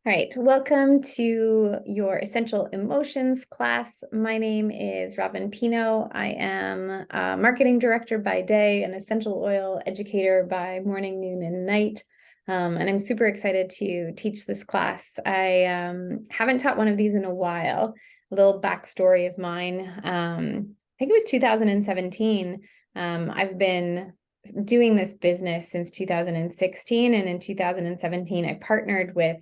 All right, welcome to your Essential Emotions class. My name is Robin Pino. I am a marketing director by day, an essential oil educator by morning, noon, and night. And I'm super excited to teach this class. I haven't taught one of these in a while. A little backstory of mine. I think it was 2017. I've been doing this business since 2016, and in 2017, I partnered with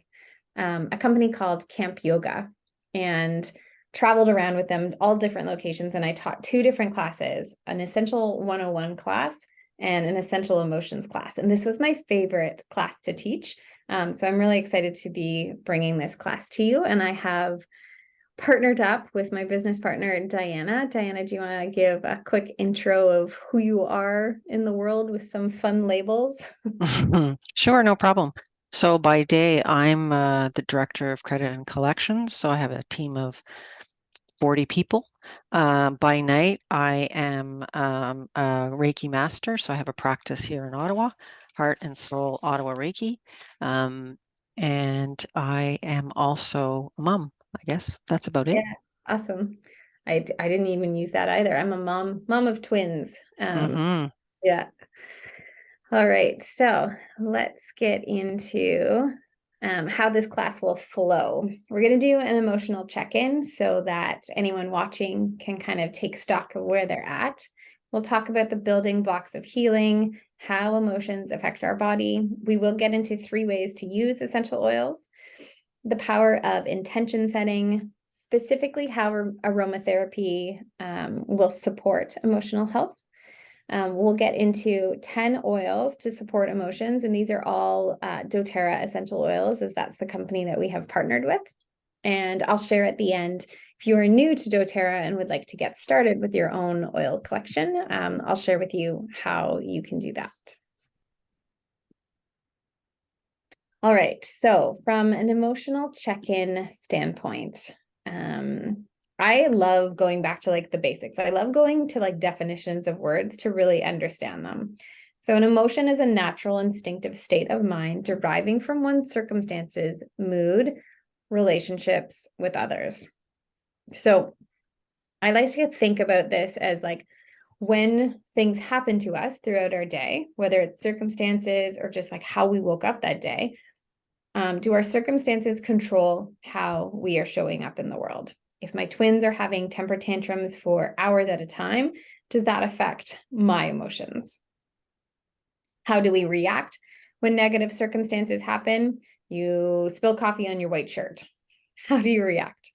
a company called Camp Yoga and traveled around with them, all different locations. And I taught two different classes, an Essential 101 class and an Essential Emotions class. And this was my favorite class to teach. So I'm really excited to be bringing this class to you. And I have partnered up with my business partner, Diana. Diana, do you want to give a quick intro of who you are in the world with some fun labels? Sure, no problem. So by day, I'm the director of credit and collections. So I have a team of 40 people. By night, I am a Reiki master. So I have a practice here in Ottawa, Heart and Soul Ottawa Reiki. Um, and I am also a mom, I guess. That's about it. Yeah, awesome. I didn't even use that either. I'm a mom of twins. hmm Yeah. All right, so let's get into how this class will flow. We're going to do an emotional check-in so that anyone watching can kind of take stock of where they're at. We'll talk about the building blocks of healing, how emotions affect our body. We will get into 3 ways to use essential oils, the power of intention setting, specifically how aromatherapy will support emotional health. We'll get into 10 oils to support emotions, and these are all doTERRA essential oils, as that's the company that we have partnered with. And I'll share at the end, if you are new to doTERRA and would like to get started with your own oil collection, I'll share with you how you can do that. All right, so from an emotional check-in standpoint, I love going back to like the basics. I love going to like definitions of words to really understand them. So an emotion is a natural instinctive state of mind deriving from one's circumstances, mood, relationships with others. So I like to think about this as like when things happen to us throughout our day, whether it's circumstances or just like how we woke up that day, do our circumstances control how we are showing up in the world? If my twins are having temper tantrums for hours at a time, does that affect my emotions? How do we react when negative circumstances happen? You spill coffee on your white shirt. How do you react?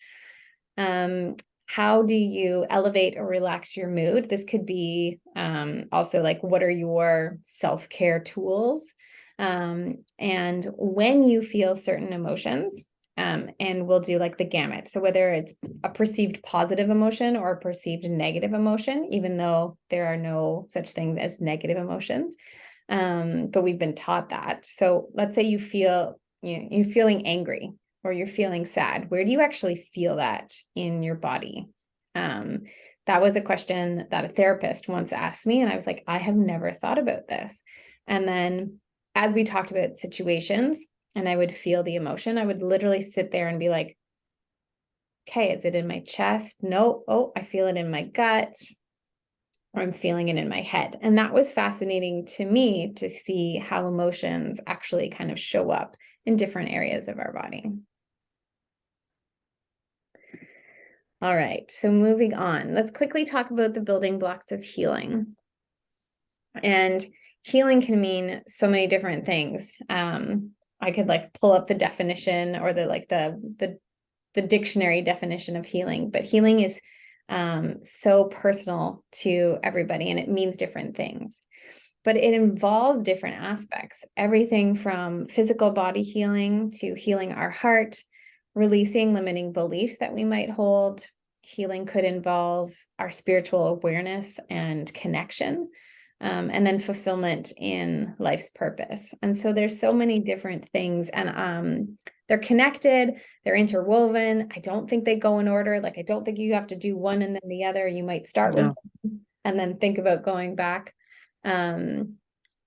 How do you elevate or relax your mood? This could be also like, what are your self-care tools? And when you feel certain emotions, and we'll do like the gamut. So whether it's a perceived positive emotion or a perceived negative emotion, even though there are no such things as negative emotions, but we've been taught that. So let's say you feel, you're feeling angry or you're feeling sad. Where do you actually feel that in your body? That was a question that a therapist once asked me, and I was like, I have never thought about this. And then as we talked about situations and I would feel the emotion, I would literally sit there and be like, okay, is it in my chest? No. Oh, I feel it in my gut, or I'm feeling it in my head. And that was fascinating to me to see how emotions actually kind of show up in different areas of our body. All right, so moving on, let's quickly talk about the building blocks of healing. And healing can mean so many different things. I could like pull up the definition or the dictionary definition of healing, but healing is so personal to everybody and it means different things. But it involves different aspects, everything from physical body healing to healing our heart, releasing limiting beliefs that we might hold. Healing could involve our spiritual awareness and connection, and then fulfillment in life's purpose. And so there's so many different things, and they're connected, they're interwoven. I don't think they go in order. Like, I don't think you have to do one and then the other. You might start with No. one and then think about going back.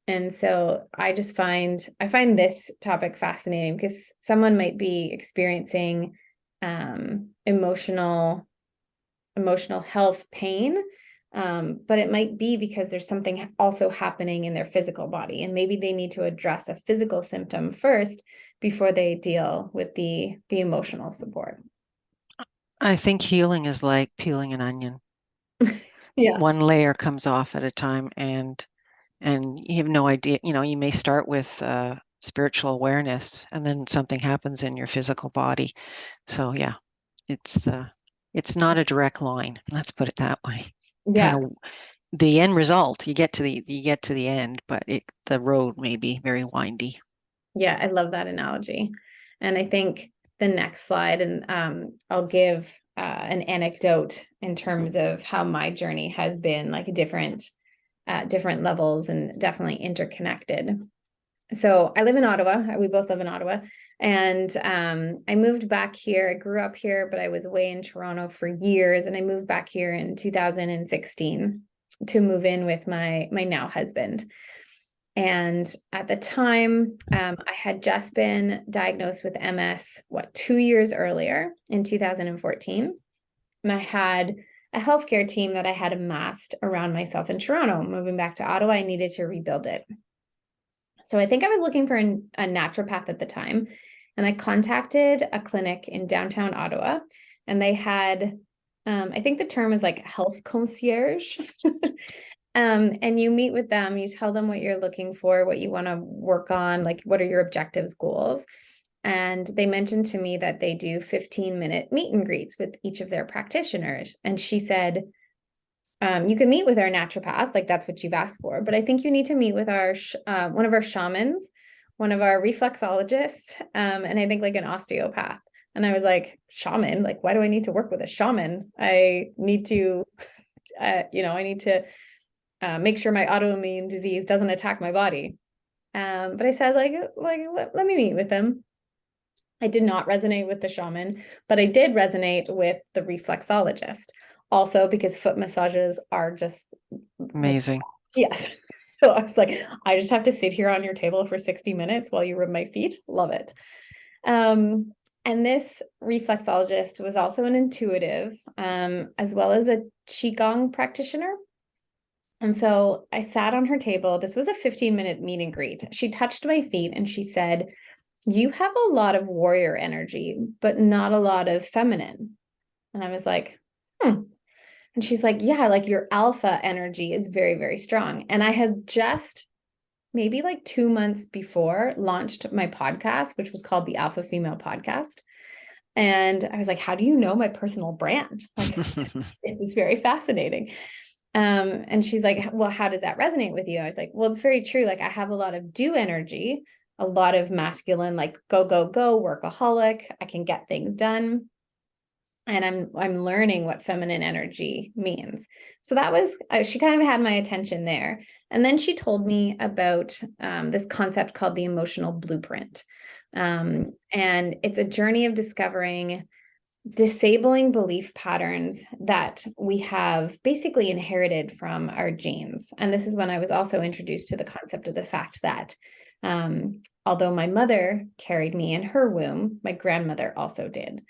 And so I find this topic fascinating because someone might be experiencing emotional health pain, but it might be because there's something also happening in their physical body, and maybe they need to address a physical symptom first before they deal with the emotional support. I think healing is like peeling an onion. Yeah. One layer comes off at a time, and you have no idea. You may start with spiritual awareness, and then something happens in your physical body. So yeah, it's uh, it's not a direct line. Let's put it that way. Kind Yeah. of the end result. You get to the end, but the road may be very windy. Yeah, I love that analogy. And I think the next slide, and I'll give an anecdote in terms of how my journey has been like different levels and definitely interconnected. So I live in Ottawa. We both live in Ottawa. And I moved back here. I grew up here, but I was away in Toronto for years. And I moved back here in 2016 to move in with my now husband. And at the time, I had just been diagnosed with MS, 2 years earlier in 2014. And I had a healthcare team that I had amassed around myself in Toronto. Moving back to Ottawa, I needed to rebuild it. So I think I was looking for a naturopath at the time. And I contacted a clinic in downtown Ottawa, and they had, I think the term is like health concierge. And you meet with them, you tell them what you're looking for, what you want to work on, like what are your objectives, goals. And they mentioned to me that they do 15-minute meet and greets with each of their practitioners. And she said, you can meet with our naturopath, like that's what you've asked for, but I think you need to meet with our one of our shamans, one of our reflexologists, and I think like an osteopath. And I was like, shaman? Like, why do I need to work with a shaman? I need to, I need to make sure my autoimmune disease doesn't attack my body. But I said, let me meet with them. I did not resonate with the shaman, but I did resonate with the reflexologist. Also, because foot massages are just like, Amazing. yes. So I was like, I just have to sit here on your table for 60 minutes while you rub my feet. Love it. And this reflexologist was also an intuitive, as well as a Qigong practitioner. And so I sat on her table. This was a 15-minute meet and greet. She touched my feet and she said, you have a lot of warrior energy, but not a lot of feminine. And I was like, hmm. And she's like, yeah, like your alpha energy is very, very strong. And I had just maybe like 2 months before launched my podcast, which was called the Alpha Female Podcast. And I was like, how do you know my personal brand? Like, this is very fascinating. And she's like, well, how does that resonate with you? I was like, well, it's very true. Like I have a lot of do energy, a lot of masculine, like go, go, go, workaholic. I can get things done. And I'm learning what feminine energy means. So that was, she kind of had my attention there. And then she told me about this concept called the emotional blueprint. And it's a journey of discovering disabling belief patterns that we have basically inherited from our genes. And this is when I was also introduced to the concept of the fact that although my mother carried me in her womb, my grandmother also did.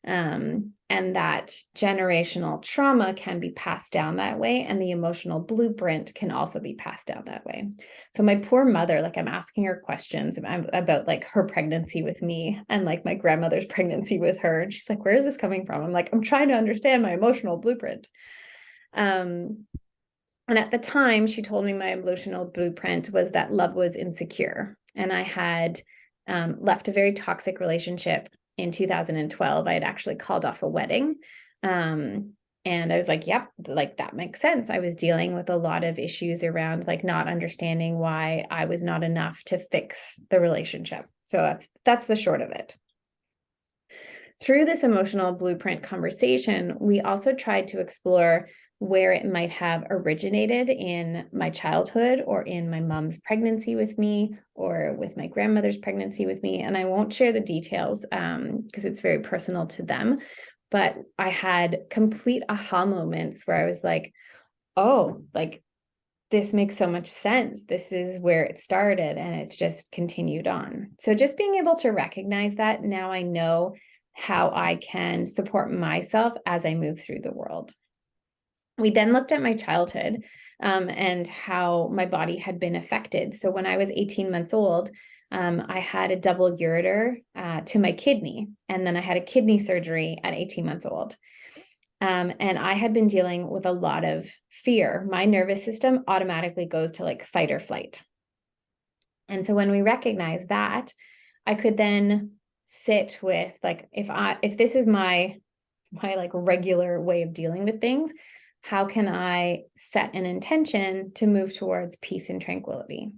And that generational trauma can be passed down that way, and the emotional blueprint can also be passed down that way. So my poor mother, like I'm asking her questions about like her pregnancy with me and like my grandmother's pregnancy with her. And she's like, where is this coming from? I'm like, I'm trying to understand my emotional blueprint. And at the time, she told me my emotional blueprint was that love was insecure. And I had left a very toxic relationship in 2012. I had actually called off a wedding. And I was like, yep, like that makes sense. I was dealing with a lot of issues around like not understanding why I was not enough to fix the relationship. So that's the short of it. Through this emotional blueprint conversation, we also tried to explore where it might have originated in my childhood or in my mom's pregnancy with me or with my grandmother's pregnancy with me. And I won't share the details because it's very personal to them. But I had complete aha moments where I was like, oh, like this makes so much sense. This is where it started and it's just continued on. So just being able to recognize that, now I know how I can support myself as I move through the world. We then looked at my childhood and how my body had been affected. So when I was 18 months old, I had a double ureter to my kidney, and then I had a kidney surgery at 18 months old. And I had been dealing with a lot of fear. My nervous system automatically goes to like fight or flight. And so when we recognize that, I could then sit with like, if this is my like regular way of dealing with things, how can I set an intention to move towards peace and tranquility?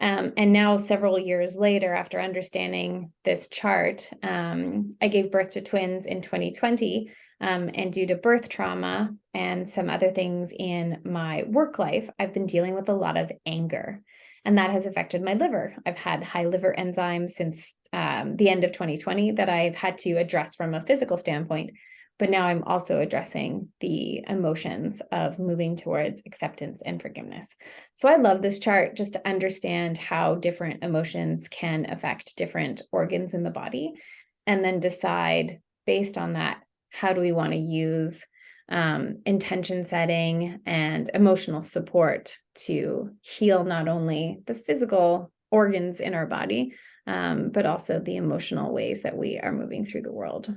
And now, several years later, after understanding this chart, I gave birth to twins in 2020. And due to birth trauma and some other things in my work life, I've been dealing with a lot of anger. And that has affected my liver. I've had high liver enzymes since the end of 2020 that I've had to address from a physical standpoint. But now I'm also addressing the emotions of moving towards acceptance and forgiveness. So I love this chart just to understand how different emotions can affect different organs in the body, and then decide based on that, how do we want to use intention setting and emotional support to heal not only the physical organs in our body, but also the emotional ways that we are moving through the world.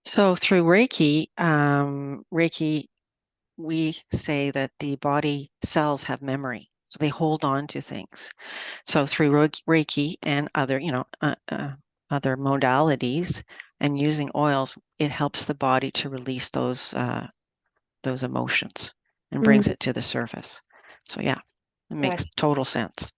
So through Reiki, we say that the body cells have memory, so they hold on to things. So through Reiki and other, other modalities and using oils, it helps the body to release those emotions and brings it to the surface. So yeah, it makes total sense.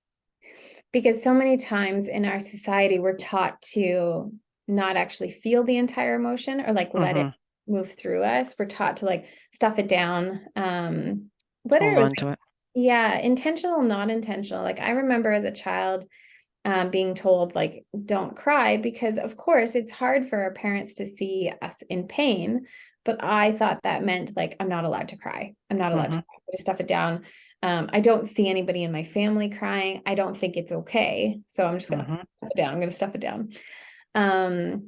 Because so many times in our society, we're taught to not actually feel the entire emotion or like let it move through us. We're taught to like stuff it down. Whether Hold it was on to it. yeah, intentional, not intentional. Like I remember as a child being told like, don't cry, because of course it's hard for our parents to see us in pain. But I thought that meant like, I'm not allowed to cry. I'm not allowed to cry. Just stuff it down. I don't see anybody in my family crying. I don't think it's okay. So I'm just going to stuff it down. I'm going to stuff it down. And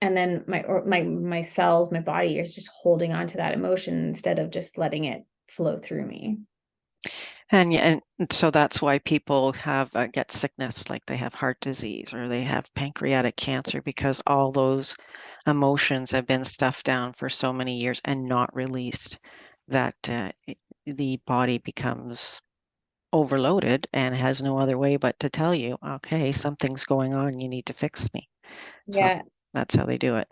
then my cells, my body is just holding on to that emotion instead of just letting it flow through me. And so that's why people have get sickness, like they have heart disease or they have pancreatic cancer, because all those emotions have been stuffed down for so many years and not released, that the body becomes overloaded and has no other way but to tell you, okay, something's going on, you need to fix me. So Yeah. that's how they do it.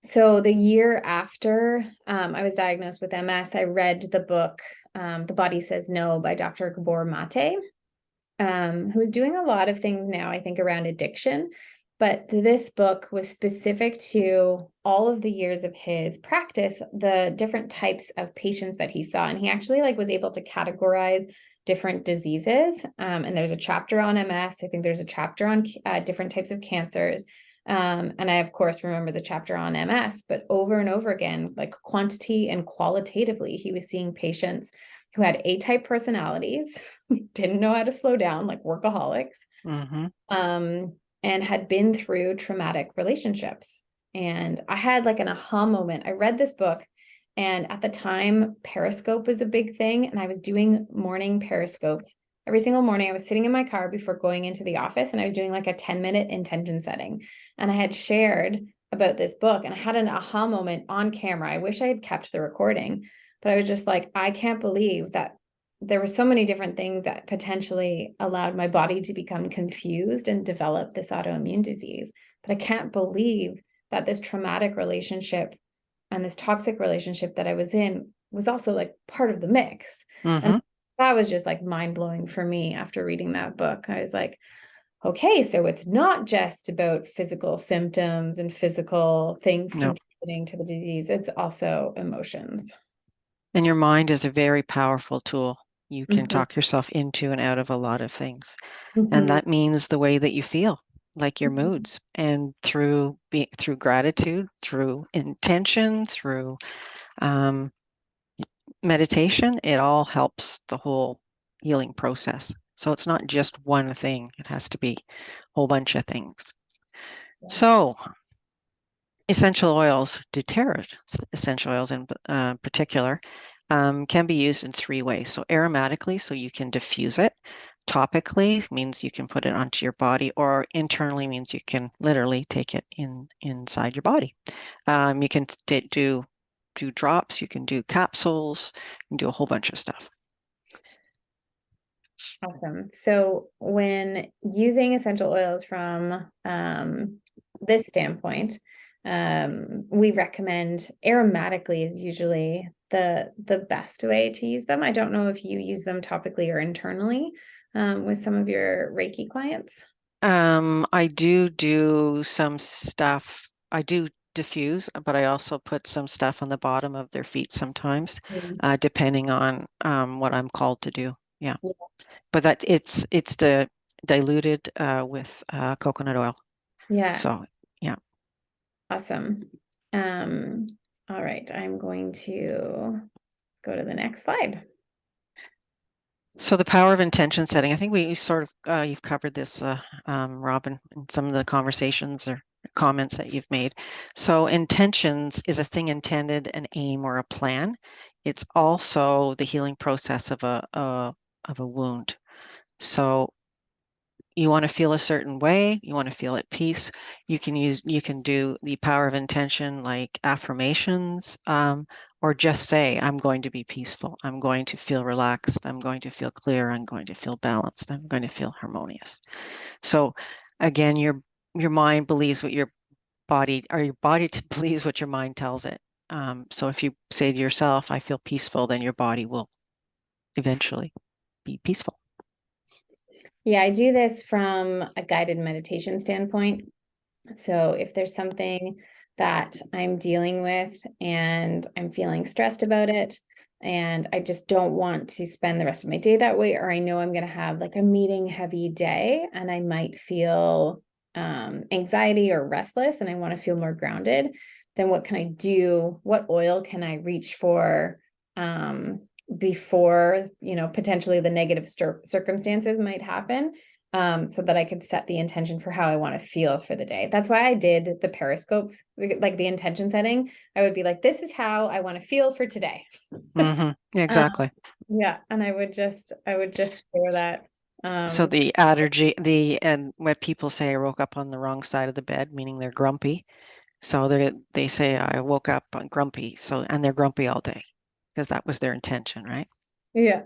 So the year after I was diagnosed with MS, I read the book, The Body Says No by Dr. Gabor Mate, who is doing a lot of things now, I think, around addiction. But this book was specific to all of the years of his practice, the different types of patients that he saw. And he actually like was able to categorize different diseases. And there's a chapter on MS. I think there's a chapter on different types of cancers. And I, of course, remember the chapter on MS, but over and over again, like quantity and qualitatively, he was seeing patients who had A-type personalities, didn't know how to slow down, like workaholics, and had been through traumatic relationships. And I had like an aha moment. I read this book, and at the time, Periscope was a big thing, and I was doing morning Periscopes. Every single morning, I was sitting in my car before going into the office, and I was doing like a 10-minute intention setting. And I had shared about this book, and I had an aha moment on camera. I wish I had kept the recording, but I was just like, I can't believe that there were so many different things that potentially allowed my body to become confused and develop this autoimmune disease. But I can't believe that this traumatic relationship and this toxic relationship that I was in was also like part of the mix. And that was just like mind blowing for me after reading that book. I was like, okay, so it's not just about physical symptoms and physical things contributing to the disease. It's also emotions. And your mind is a very powerful tool. You can talk yourself into and out of a lot of things. And that means the way that you feel, like your moods. And through gratitude, through intention, through meditation, it all helps the whole healing process. So it's not just one thing, it has to be a whole bunch of things. Yes. So essential oils, doTERRA essential oils in particular, can be used in three ways. So aromatically, so you can diffuse it. Topically means you can put it onto your body, or internally means you can literally take it inside your body. You can do drops, you can do capsules, you can do a whole bunch of stuff. Awesome. So when using essential oils from this standpoint, we recommend aromatically is usually the best way to use them. I don't know if you use them topically or internally with some of your Reiki clients. I do some stuff. I do diffuse, but I also put some stuff on the bottom of their feet sometimes, Mm. depending on what I'm called to do. Yeah, Yeah. but that it's the diluted with coconut oil. Yeah, So yeah. awesome. Um, all right, I'm going to go to the next slide. So the power of intention setting. I think we sort of you've covered this, Robin, in some of the conversations or comments that you've made. So intentions is a thing intended, an aim, or a plan. It's also the healing process of a wound. So you want to feel a certain way, you want to feel at peace. You can do the power of intention like affirmations, or just say, I'm going to be peaceful, I'm going to feel relaxed, I'm going to feel clear, I'm going to feel balanced, I'm going to feel harmonious. So again, your mind believes what your body, or your body believes what your mind tells it. So if you say to yourself, I feel peaceful, then your body will eventually be peaceful. Yeah, I do this from a guided meditation standpoint. So if there's something that I'm dealing with and I'm feeling stressed about it, and I just don't want to spend the rest of my day that way, or I know I'm going to have like a meeting heavy day and I might feel anxiety or restless and I want to feel more grounded, then what can I do? What oil can I reach for before, potentially the negative circumstances might happen? So that I could set the intention for how I want to feel for the day. That's why I did the Periscope, like the intention setting. I would be like, this is how I want to feel for today. Um, Exactly. yeah, and I would just share that. So Um, the allergy, and what people say, I woke up on the wrong side of the bed, meaning they're grumpy. So they say I woke up grumpy. So, and they're grumpy all day because that was their intention, right? yeah.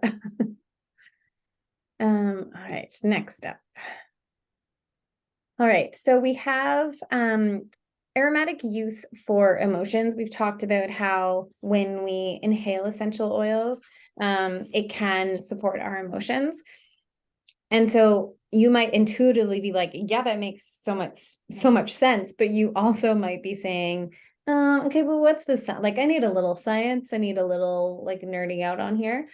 All right, next up. All right, so we have aromatic use for emotions. We've talked about how when we inhale essential oils, it can support our emotions. And so you might intuitively be like, yeah, that makes so much sense. But you also might be saying, okay, well, what's the like? I need a little science. I need a little like nerding out on here.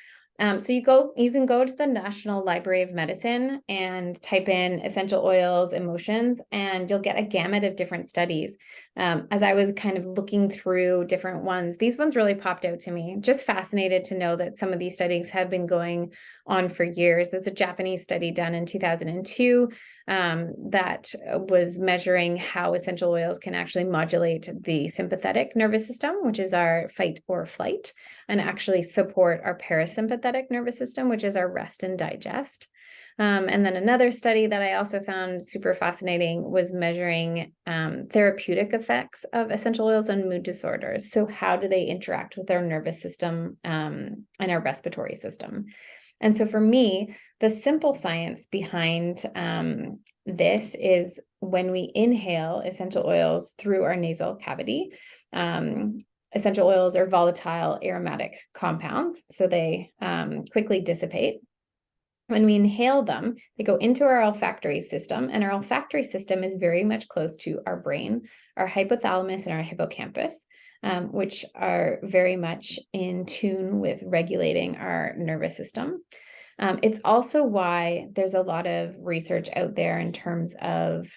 So you can go to the National Library of Medicine and type in essential oils, emotions, and you'll get a gamut of different studies. As I was kind of looking through different ones, these ones really popped out to me. Just fascinated to know that some of these studies have been going on for years. That's a Japanese study done in 2002 that was measuring how essential oils can actually modulate the sympathetic nervous system, which is our fight or flight, and actually support our parasympathetic nervous system, which is our rest and digest. And then another study that I also found super fascinating was measuring therapeutic effects of essential oils on mood disorders. So how do they interact with our nervous system and our respiratory system? And so for me, the simple science behind this is when we inhale essential oils through our nasal cavity, essential oils are volatile aromatic compounds, so they quickly dissipate. When we inhale them, they go into our olfactory system, and our olfactory system is very much close to our brain, our hypothalamus, and our hippocampus, which are very much in tune with regulating our nervous system. It's also why there's a lot of research out there in terms of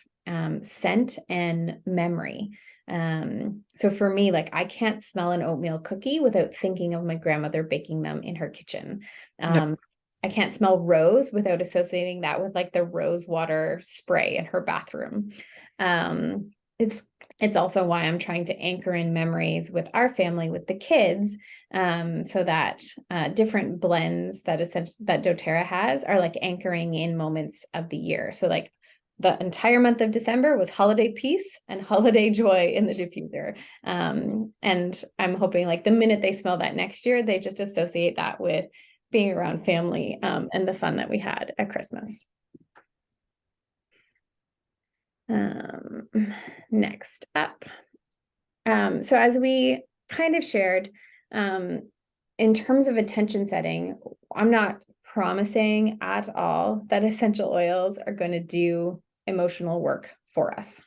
scent and memory. So for me, like I can't smell an oatmeal cookie without thinking of my grandmother baking them in her kitchen. Yep. I can't smell rose without associating that with like the rose water spray in her bathroom. Um, it's it's also why I'm trying to anchor in memories with our family, with the kids, so that different blends that doTERRA has are like anchoring in moments of the year. So like the entire month of December was holiday peace and holiday joy in the diffuser. And I'm hoping like the minute they smell that next year, they just associate that with being around family and the fun that we had at Christmas. Next up. So as we kind of shared, in terms of attention setting, I'm not promising at all that essential oils are going to do emotional work for us.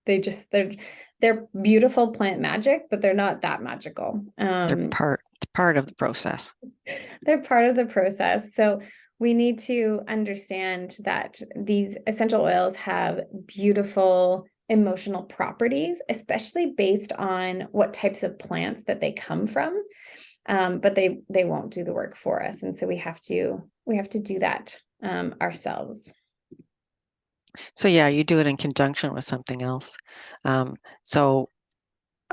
They're beautiful plant magic, but they're not that magical. It's part of the process. They're part of the process. So we need to understand that these essential oils have beautiful emotional properties, especially based on what types of plants that they come from. But they won't do the work for us, and so we have to do that ourselves. So yeah, you do it in conjunction with something else. So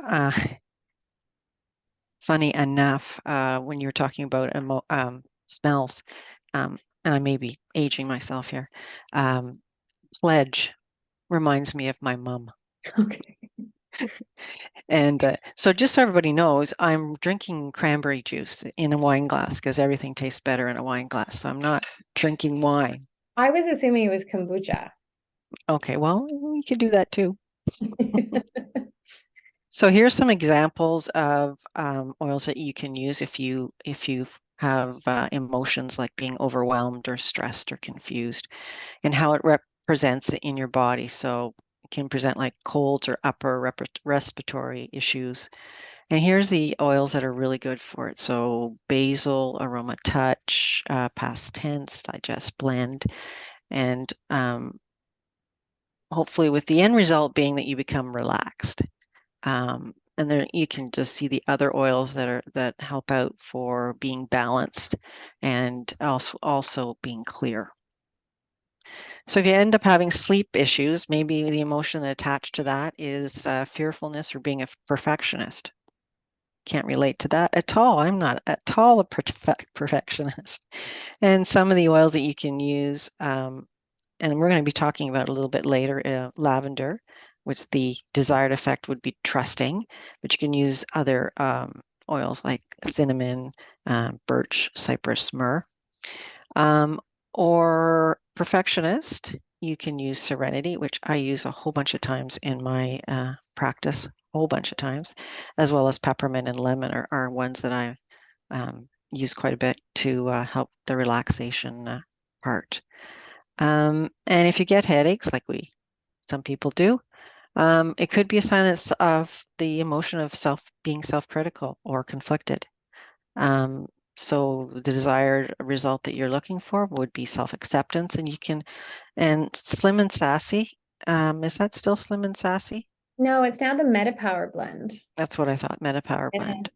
uh, funny enough, when you're talking about smells, and I may be aging myself here, pledge reminds me of my mom. Okay. And so just so everybody knows, I'm drinking cranberry juice in a wine glass because everything tastes better in a wine glass. So I'm not drinking wine. I was assuming it was kombucha. Okay, well, we could do that too. So here's some examples of oils that you can use if you have emotions like being overwhelmed or stressed or confused, and how it represents in your body. So it can present like colds or upper respiratory issues. And here's the oils that are really good for it. So basil, aroma touch, past tense, digest blend, and hopefully with the end result being that you become relaxed. And there you can just see the other oils that help out for being balanced and also being clear. So if you end up having sleep issues, maybe the emotion attached to that is fearfulness or being a perfectionist. Can't relate to that at all. I'm not at all a perfectionist. And some of the oils that you can use, and we're going to be talking about a little bit later, lavender, which the desired effect would be trusting, but you can use other oils like cinnamon, birch, cypress, myrrh. Or perfectionist, you can use serenity, which I use a whole bunch of times in my practice, a whole bunch of times, as well as peppermint and lemon are ones that I use quite a bit to help the relaxation part. And if you get headaches, like some people do, it could be a sign of the emotion of being self-critical or conflicted. So the desired result that you're looking for would be self-acceptance, and Slim and Sassy. Is that still Slim and Sassy? No, it's now the Meta Power blend. That's what I thought, Meta Power Yeah. Blend.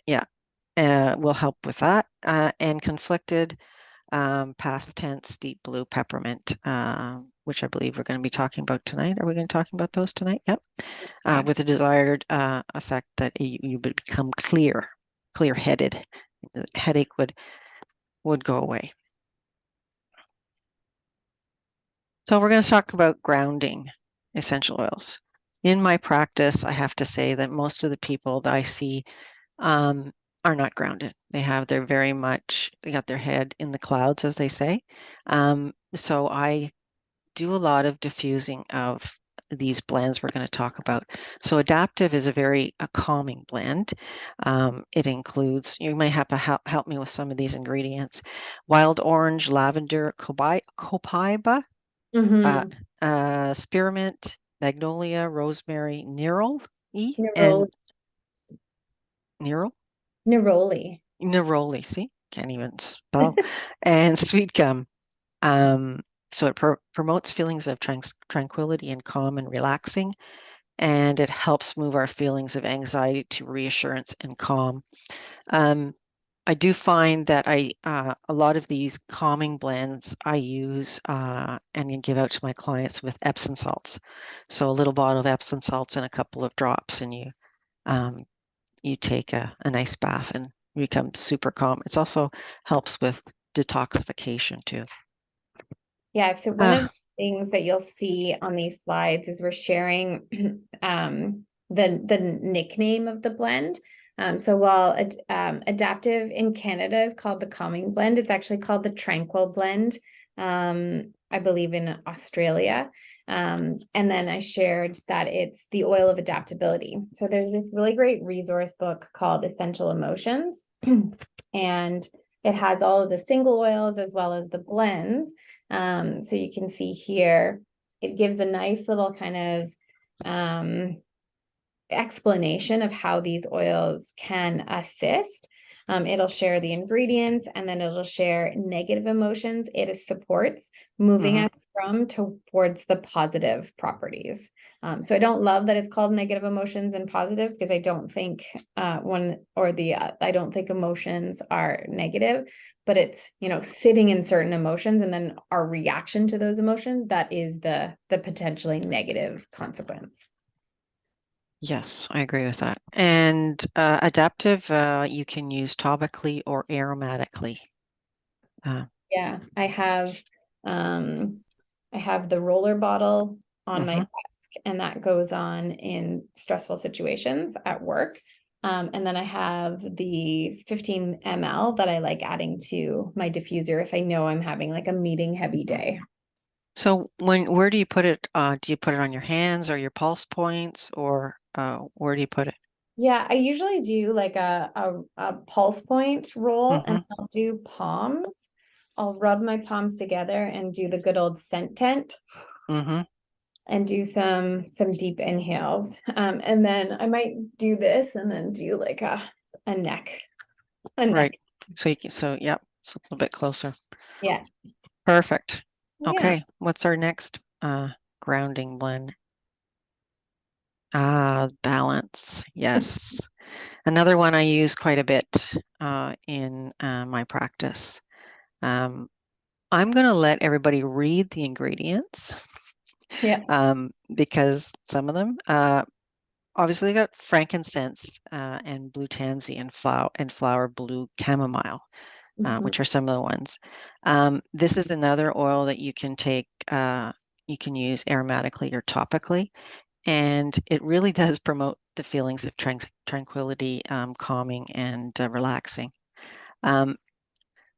Yeah, will help with that. And conflicted, past tense, deep blue, peppermint, which I believe we're going to be talking about tonight. Are we going to be talking about those tonight? Yep. With the desired effect that you would become clear-headed. The headache would go away. So we're going to talk about grounding essential oils. In my practice, I have to say that most of the people that I see are not grounded. They got their head in the clouds, as they say. So I do a lot of diffusing of these blends we're going to talk about. So adaptive is a calming blend. It includes, you may have to help me with some of these ingredients: wild orange, lavender, copaiba, spearmint, magnolia, rosemary, Neroli. and nerol, Neroli. neroli. See, can't even spell, and sweet gum. So it promotes feelings of tranquility and calm and relaxing, and it helps move our feelings of anxiety to reassurance and calm. I do find that a lot of these calming blends I use and give out to my clients with Epsom salts. So a little bottle of Epsom salts and a couple of drops, and um, you take a nice bath and you become super calm. It also helps with detoxification too. Yeah, so one of Uh, the things that you'll see on these slides is we're sharing the nickname of the blend. So while Adaptive in Canada is called the Calming Blend, it's actually called the Tranquil Blend, I believe in Australia. And then I shared that it's the oil of adaptability. So there's this really great resource book called Essential Emotions, and it has all of the single oils as well as the blends. So you can see here, it gives a nice little kind of explanation of how these oils can assist. It'll share the ingredients, and then it'll share negative emotions it supports moving mhm. us from towards the positive properties. So I don't love that it's called negative emotions and positive, because I don't think one or the I don't think emotions are negative, but it's, you know, sitting in certain emotions and then our reaction to those emotions, that is the potentially negative consequence. Yes, I agree with that. And adaptive, you can use topically or aromatically. Uh, Yeah, um I have the roller bottle on my mhm. desk, and that goes on in stressful situations at work. And then I have the 15 ml that I like adding to my diffuser if I know I'm having like a meeting heavy day. So where do you put it? Do you put it on your hands or your pulse points, or where do you put it? Yeah, I usually do like a pulse point roll, and Hmm. I'll do palms. I'll rub my palms together and do the good old scent tent, Hmm. and do some deep inhales. And then I might do this and then do like a neck, a neck. Right. So yep, it's a little bit closer. Yeah. Perfect. Yeah. Okay, what's our next grounding blend? Balance. Yes. Another one I use quite a bit in my practice. Um, I'm going to let everybody read the ingredients Yeah. because some of them, obviously, they got frankincense and blue tansy and flower blue chamomile, Mhm. which are some of the ones. This is another oil that you can take, you can use aromatically or topically, and it really does promote the feelings of tranquility, calming, and relaxing. Um,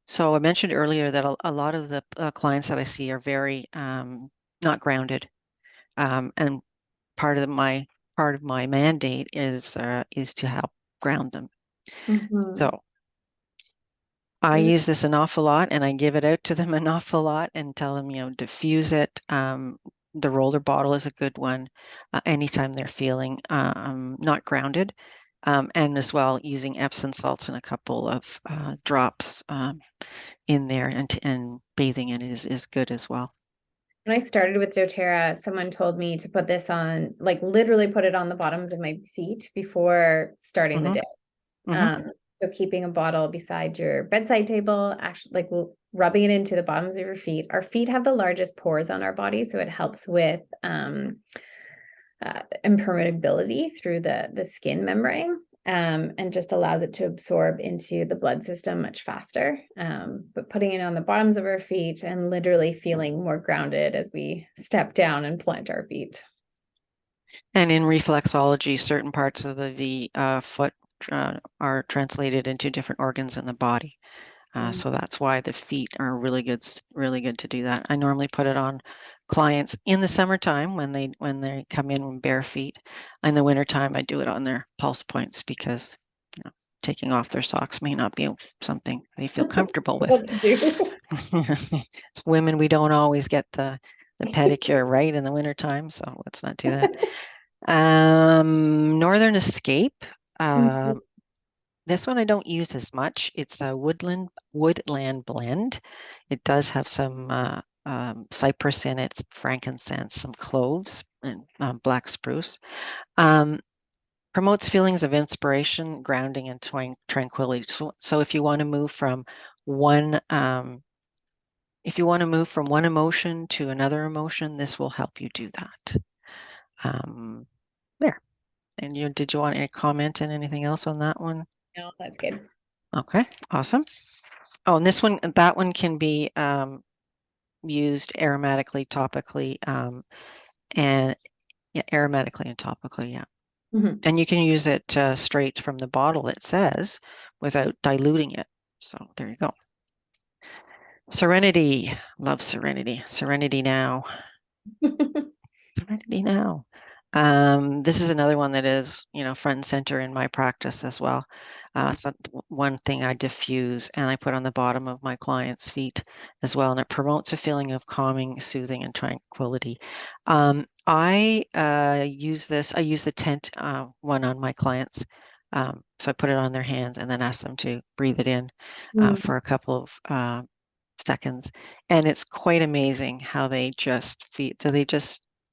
so I mentioned earlier that a lot of the clients that I see are very not grounded, and part of my mandate is to help ground them. Mhm. So I This is- use this an awful lot, and I give it out to them an awful lot, and tell them, diffuse it. The roller bottle is a good one anytime they're feeling not grounded. And as well, using Epsom salts and a couple of drops in there, and bathing in it is good as well. When I started with doTERRA, someone told me to put this on, like literally put it on the bottoms of my feet before starting the Hmm. day. Hmm. Um, so keeping a bottle beside your bedside table, actually like rubbing it into the bottoms of your feet. Our feet have the largest pores on our body, so it helps with impermeability through the skin membrane, and just allows it to absorb into the blood system much faster. But putting it on the bottoms of our feet and literally feeling more grounded as we step down and plant our feet. And in reflexology, certain parts of the foot are translated into different organs in the body. Mm. So that's why the feet are really good to do that. I normally put it on clients in the summertime when they come in bare feet. In the wintertime, I do it on their pulse points because taking off their socks may not be something they feel comfortable with. What to do? It's women, we don't always get the pedicure right in the wintertime, so let's not do that. Northern Escape. Mhm. This one I don't use as much. It's a woodland blend. It does have some cypress in it, some frankincense, some cloves, and black spruce. Promotes feelings of inspiration, grounding, and tranquility. So if you want to move from one emotion to another emotion, this will help you do that. There. And did you want any comment and anything else on that one? No, that's good. Okay, awesome. Oh, and that one can be used aromatically, topically, and yeah, aromatically and topically, yeah. And you can use it straight from the bottle, it says, without diluting it. So there you go. Serenity. Love serenity. Serenity now. Serenity now. This is another one that is, front and center in my practice as well. So one thing I diffuse and I put on the bottom of my clients' feet as well, and it promotes a feeling of calming, soothing, and tranquility. I use this. I use the tent one on my clients. So I put it on their hands and then ask them to breathe it in for a couple of seconds, and it's quite amazing how they just feel.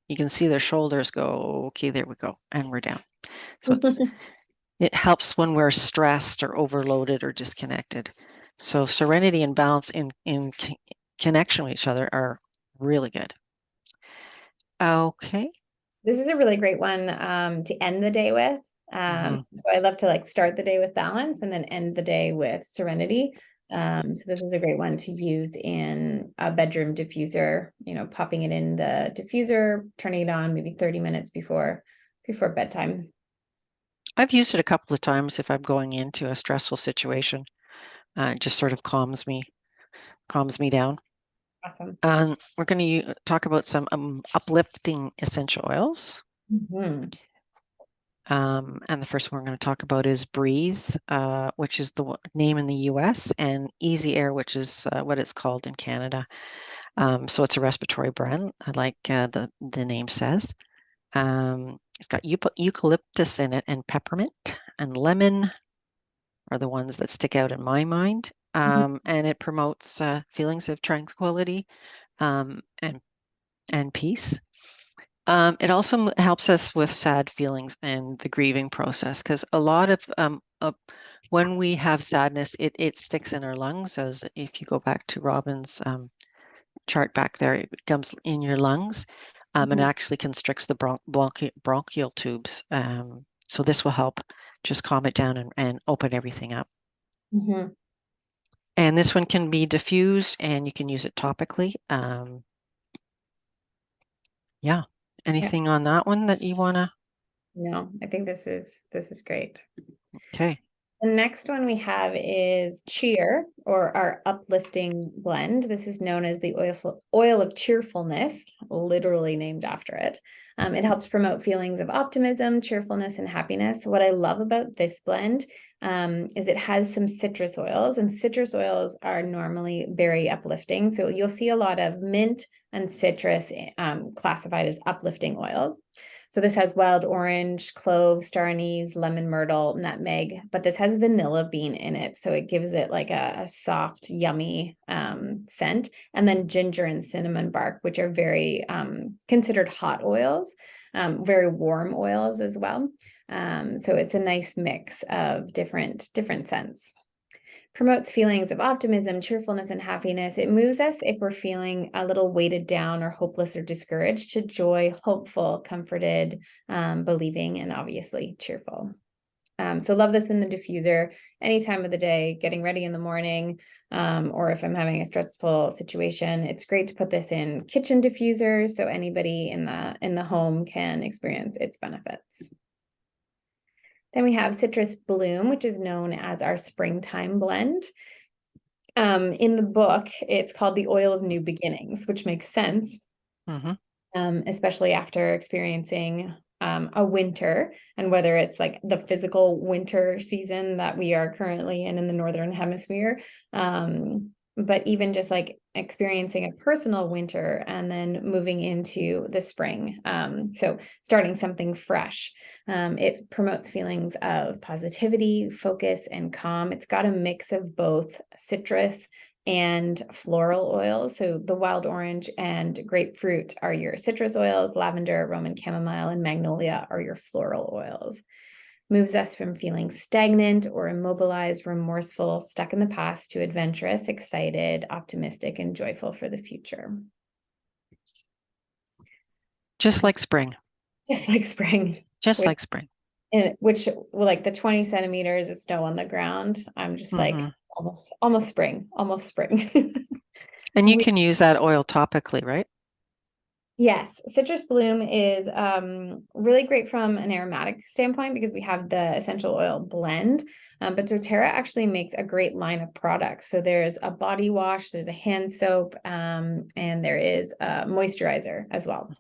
You can see their shoulders go, okay, there we go, and we're down. So it helps when we're stressed or overloaded or disconnected. So serenity and balance in connection with each other are really good. Okay. This is a really great one to end the day with. So I love to like start the day with balance and then end the day with serenity. So this is a great one to use in a bedroom diffuser, popping it in the diffuser, turning it on maybe 30 minutes before bedtime. I've used it a couple of times if I'm going into a stressful situation. It just sort of calms me down. Awesome. We're going to talk about some uplifting essential oils. And the first one we're going to talk about is Breathe, which is the name in the US, and Easy Air, which is what it's called in Canada. So it's a respiratory brand, like the name says. It's got eucalyptus in it, and peppermint and lemon are the ones that stick out in my mind. And it promotes feelings of tranquility and peace. It also helps us with sad feelings and the grieving process, because a lot of when we have sadness, it sticks in our lungs. As if you go back to Robin's chart back there, it comes in your lungs and actually constricts the bronchial tubes. So this will help just calm it down and open everything up. And this one can be diffused, and you can use it topically. Yeah. Anything on that one that you want to? No, I think this is great. Okay. The next one we have is Cheer, or our uplifting blend. This is known as the oil of cheerfulness, literally named after it. It helps promote feelings of optimism, cheerfulness, and happiness. What I love about this blend is it has some citrus oils, and citrus oils are normally very uplifting. So you'll see a lot of mint and citrus classified as uplifting oils. So this has wild orange, clove, star anise, lemon myrtle, nutmeg, but this has vanilla bean in it. So it gives it like a soft, yummy scent. And then ginger and cinnamon bark, which are very considered hot oils, very warm oils as well. So it's a nice mix of different scents. Promotes feelings of optimism, cheerfulness, and happiness. It moves us if we're feeling a little weighted down or hopeless or discouraged to joy, hopeful, comforted, believing, and obviously cheerful. So love this in the diffuser any time of the day, getting ready in the morning, or if I'm having a stressful situation. It's great to put this in kitchen diffusers so anybody in the home can experience its benefits. Then we have Citrus Bloom, which is known as our springtime blend. In the book, it's called the oil of new beginnings, which makes sense, especially after experiencing a winter, and whether it's like the physical winter season that we are currently in the Northern Hemisphere, but even just like experiencing a personal winter and then moving into the spring. So starting something fresh. It promotes feelings of positivity, focus, and calm. It's got a mix of both citrus and floral oils. So the wild orange and grapefruit are your citrus oils, lavender, Roman chamomile, and magnolia are your floral oils. Moves us from feeling stagnant or immobilized, remorseful, stuck in the past to adventurous, excited, optimistic, and joyful for the future. Just like spring. Just like spring. Just like spring. Which, like the 20 centimeters of snow on the ground, I'm just like almost spring, almost spring. And you can use that oil topically, right? Yes, citrus bloom is really great from an aromatic standpoint because we have the essential oil blend. But doTERRA actually makes a great line of products. So there's a body wash, there's a hand soap, and there is a moisturizer as well.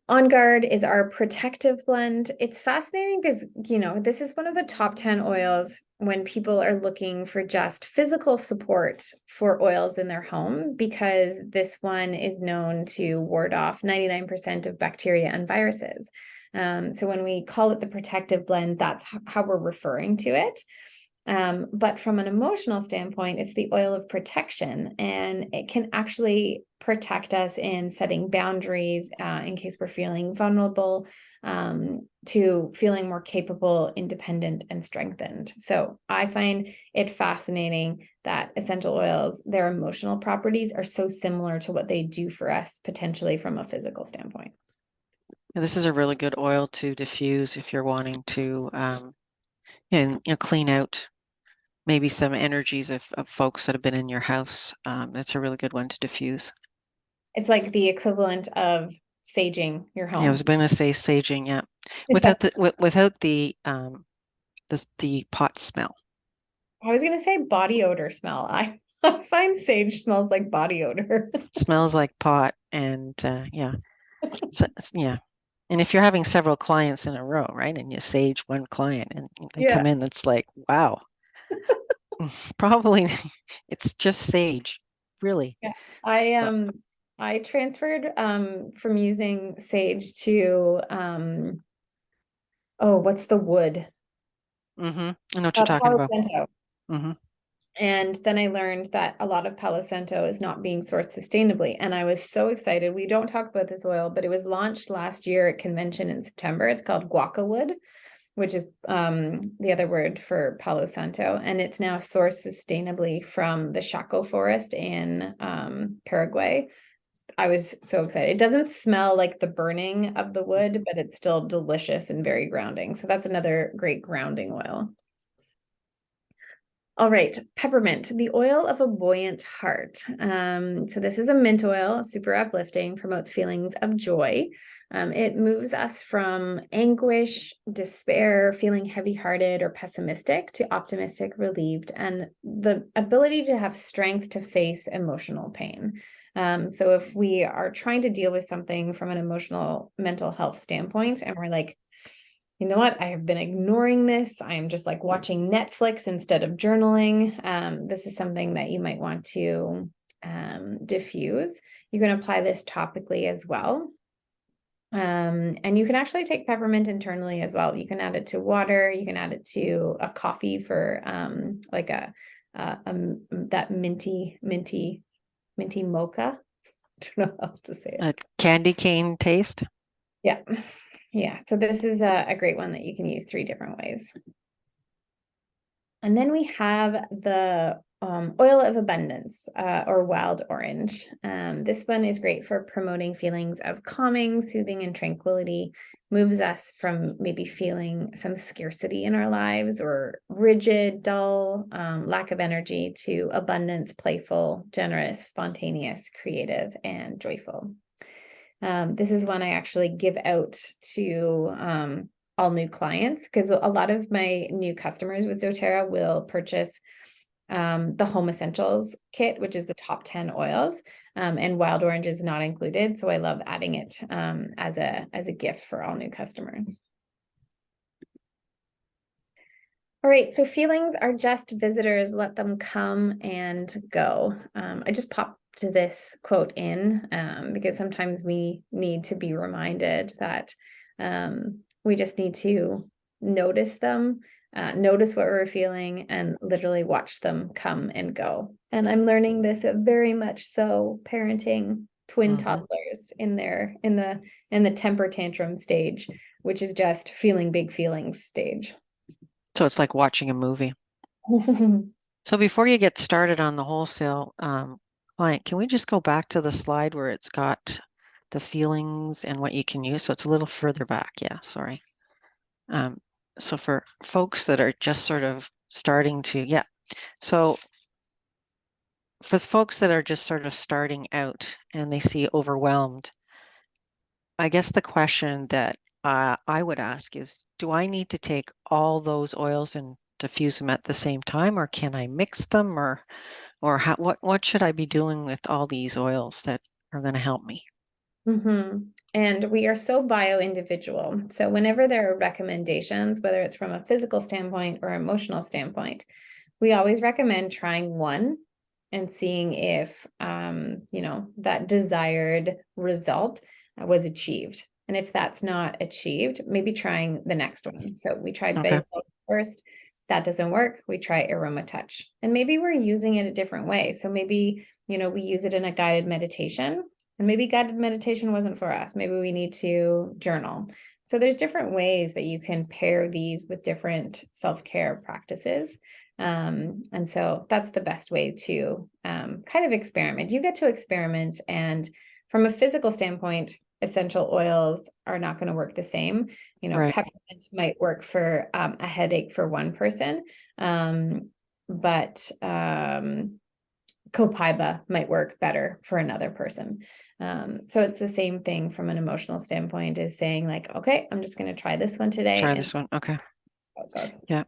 On Guard is our protective blend. It's fascinating because, this is one of the top 10 oils when people are looking for just physical support for oils in their home, because this one is known to ward off 99% of bacteria and viruses. So when we call it the protective blend, that's how we're referring to it. But from an emotional standpoint, it's the oil of protection, and it can actually protect us in setting boundaries in case we're feeling vulnerable, to feeling more capable, independent, and strengthened. So I find it fascinating that essential oils, their emotional properties are so similar to what they do for us potentially from a physical standpoint. And this is a really good oil to diffuse if you're wanting to clean out maybe some energies of folks that have been in your house. That's a really good one to diffuse. It's like the equivalent of saging your home. Yeah, I was going to say saging, yeah, without the pot smell. I was going to say body odor smell. I find sage smells like body odor. Smells like pot, and yeah, yeah. And if you're having several clients in a row, right, and you sage one client and they come in, that's like, wow. Probably it's just sage, really. Yeah. I transferred from using sage to what's the wood? I know what you're talking Palo about. Santo. And then I learned that a lot of Palo Santo is not being sourced sustainably. And I was so excited. We don't talk about this oil, but it was launched last year at convention in September. It's called guaca wood, which is the other word for Palo Santo. And it's now sourced sustainably from the Chaco forest in Paraguay. I was so excited. It doesn't smell like the burning of the wood, but it's still delicious and very grounding. So that's another great grounding oil. All right, peppermint, the oil of a buoyant heart. So this is a mint oil, super uplifting, promotes feelings of joy. It moves us from anguish, despair, feeling heavy-hearted or pessimistic to optimistic, relieved, and the ability to have strength to face emotional pain. So if we are trying to deal with something from an emotional mental health standpoint, and we're like, you know what, I have been ignoring this, I am just like watching Netflix instead of journaling, this is something that you might want to diffuse. You can apply this topically as well. And you can actually take peppermint internally as well. You can add it to water. You can add it to a coffee for like that minty mocha. I don't know how else to say it. A candy cane taste. Yeah. Yeah. So this is a great one that you can use 3 different ways. And then we have the oil of abundance, or wild orange. This one is great for promoting feelings of calming, soothing, and tranquility. Moves us from maybe feeling some scarcity in our lives or rigid, dull, lack of energy to abundance, playful, generous, spontaneous, creative, and joyful. This is one I actually give out to all new clients, because a lot of my new customers with doTERRA will purchase the Home Essentials kit, which is the top 10 oils, and wild orange is not included. So I love adding it as a gift for all new customers. All right, so feelings are just visitors, let them come and go. I just popped this quote in because sometimes we need to be reminded that we just need to notice them, notice what we're feeling, and literally watch them come and go. And I'm learning this very much so parenting twin toddlers in the temper tantrum stage, which is just feeling big feelings stage. So it's like watching a movie. So before you get started on the wholesale client, can we just go back to the slide where it's got the feelings and what you can use? So it's a little further back. Yeah, sorry. So for folks that are just sort of starting to, yeah. So for the folks that are just sort of starting out and they see overwhelmed, I guess the question that I would ask is, do I need to take all those oils and diffuse them at the same time, or can I mix them, or what should I be doing with all these oils that are going to help me? And we are so bio-individual. So whenever there are recommendations, whether it's from a physical standpoint or emotional standpoint, we always recommend trying one and seeing if, that desired result was achieved. And if that's not achieved, maybe trying the next one. So we tried Okay, basil first. That doesn't work. We try aroma touch. And maybe we're using it a different way. So maybe, we use it in a guided meditation. And maybe guided meditation wasn't for us. Maybe we need to journal. So there's different ways that you can pair these with different self-care practices. And so that's the best way to kind of experiment. You get to experiment, and from a physical standpoint, essential oils are not going to work the same. right. Peppermint might work for a headache for one person, but copaiba might work better for another person. So it's the same thing from an emotional standpoint, is saying like, okay, I'm just going to try this one today Try and this one. Okay. how it goes. Yeah.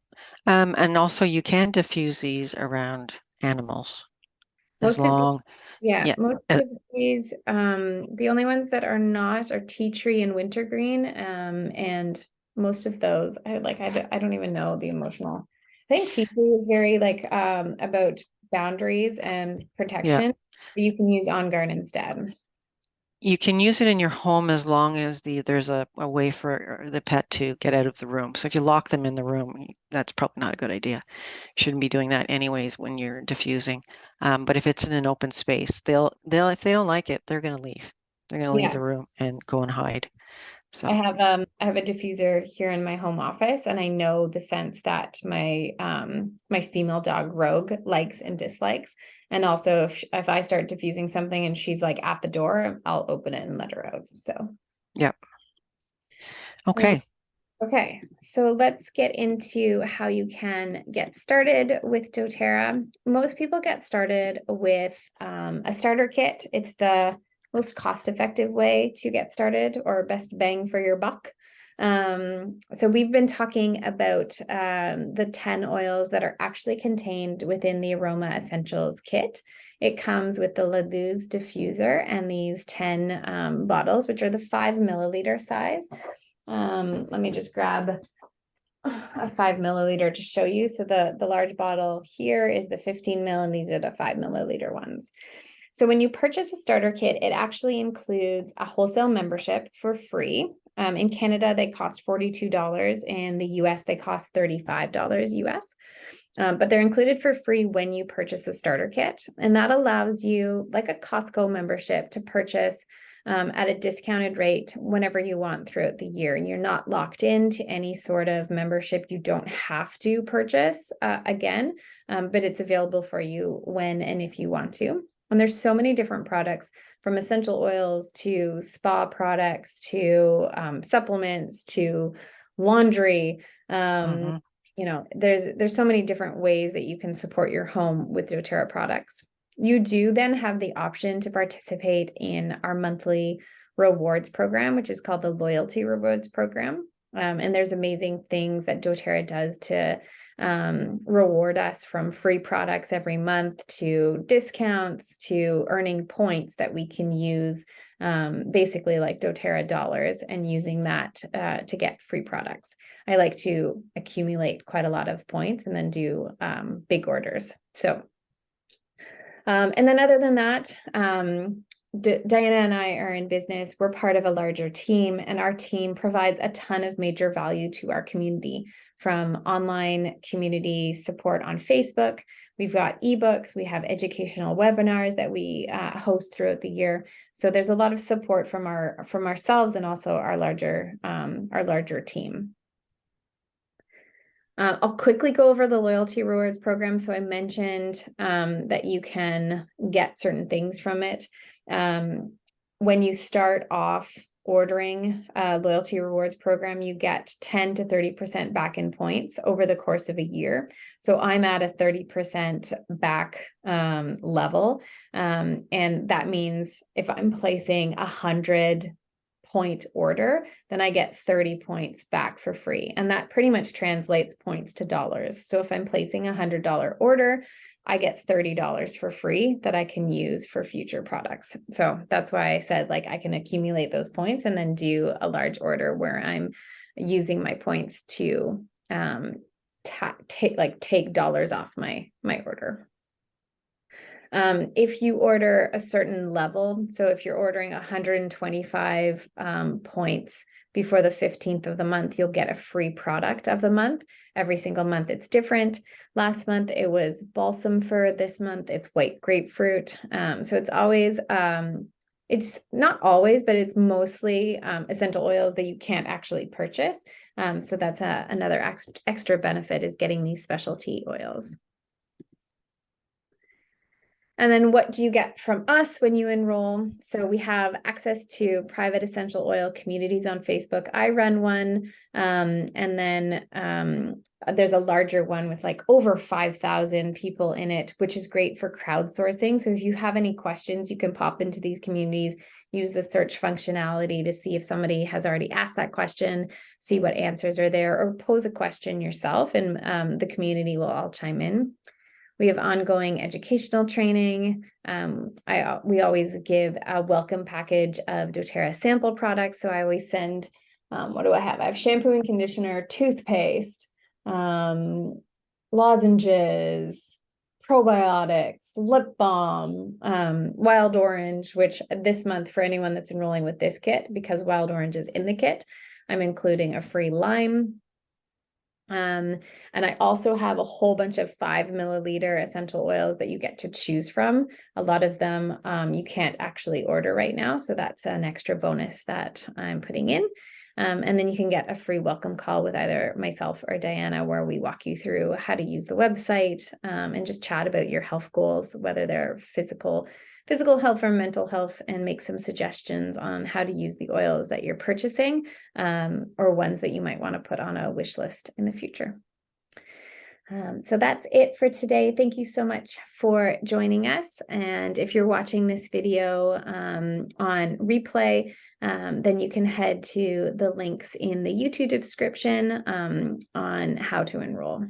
And also you can diffuse these around animals as Most of long, Yeah, yeah. most of these, the only ones that are not are tea tree and wintergreen. And most of those, I don't even know the emotional. I think tea tree is very like about boundaries and Yeah. protection, but you can use On Guard instead. You can use it in your home as long as there's a way for the pet to get out of the room. So if you lock them in the room, that's probably not a good idea. You shouldn't be doing that anyways when you're diffusing. But if it's in an open space, they'll if they don't like it, they're gonna leave. They're gonna leave Yeah. the room and go and hide. I So have a diffuser here in my home office, and I know the scents that my female dog Rogue likes and dislikes. And also if I start diffusing something and she's like at the door, I'll open it and let her out. So yeah. uh, Okay. okay, so let's get into how you can get started with doTERRA. Most people get started with a starter kit. It's the most cost-effective way to get started, or best bang for your buck. So we've been talking about the 10 oils that are actually contained within the Aroma Essentials kit. It comes with the La Luz diffuser and these 10 bottles, which are the 5 milliliter size. Let me just grab a 5 milliliter to show you. So the large bottle here is the 15 ml, and these are the 5 milliliter ones. So when you purchase a starter kit, it actually includes a wholesale membership for free. In Canada, they cost $42. In the US, they cost $35 US. But they're included for free when you purchase a starter kit. And that allows you, like a Costco membership, to purchase at a discounted rate whenever you want throughout the year. And you're not locked into any sort of membership. You don't have to purchase again, but it's available for you when and if you want to. And there's so many different products, from essential oils to spa products to supplements to laundry. Mm-hmm. There's so many different ways that you can support your home with doTERRA products. You do then have the option to participate in our monthly rewards program, which is called the Loyalty Rewards Program. And there's amazing things that doTERRA does to reward us, from free products every month to discounts to earning points that we can use, basically like doTERRA dollars, and using that to get free products. I like to accumulate quite a lot of points and then do big orders. So and then other than that, Diana and I are in business. We're part of a larger team, and our team provides a ton of major value to our community, from online community support on Facebook. We've got ebooks, we have educational webinars that we host throughout the year. So there's a lot of support from ourselves and also our larger team. I'll quickly go over the loyalty rewards program. So I mentioned that you can get certain things from it. When you start off ordering a loyalty rewards program, you get 10 to 30% back in points over the course of a year. So I'm at a 30% back level. And that means if I'm placing 100-point order, then I get 30 points back for free. And that pretty much translates points to dollars. So if I'm placing a $100 order, I get $30 for free that I can use for future products. So that's why I said, like, I can accumulate those points and then do a large order where I'm using my points to take dollars off my order. If you order a certain level, so if you're ordering 125 points before the 15th of the month, you'll get a free product of the month. Every single month it's different. Last month it was balsam fir. This month it's white grapefruit. So it's always, it's not always, but it's mostly essential oils that you can't actually purchase. So that's another extra benefit, is getting these specialty oils. And then what do you get from us when you enroll? So we have access to private essential oil communities on Facebook. I run one. And then there's a larger one with like over 5,000 people in it, which is great for crowdsourcing. So if you have any questions, you can pop into these communities, use the search functionality to see if somebody has already asked that question, see what answers are there, or pose a question yourself, and the community will all chime in. We have ongoing educational training. We always give a welcome package of doTERRA sample products. So I always send, what do I have? I have shampoo and conditioner, toothpaste, lozenges, probiotics, lip balm, wild orange, which this month, for anyone that's enrolling with this kit, because wild orange is in the kit, I'm including a free lime. And I also have a whole bunch of 5 milliliter essential oils that you get to choose from. A lot of them you can't actually order right now, so that's an extra bonus that I'm putting in. And then you can get a free welcome call with either myself or Diana, where we walk you through how to use the website and just chat about your health goals, whether they're physical health or mental health, and make some suggestions on how to use the oils that you're purchasing, or ones that you might want to put on a wish list in the future. So that's it for today. Thank you so much for joining us. And if you're watching this video on replay, then you can head to the links in the YouTube description on how to enroll.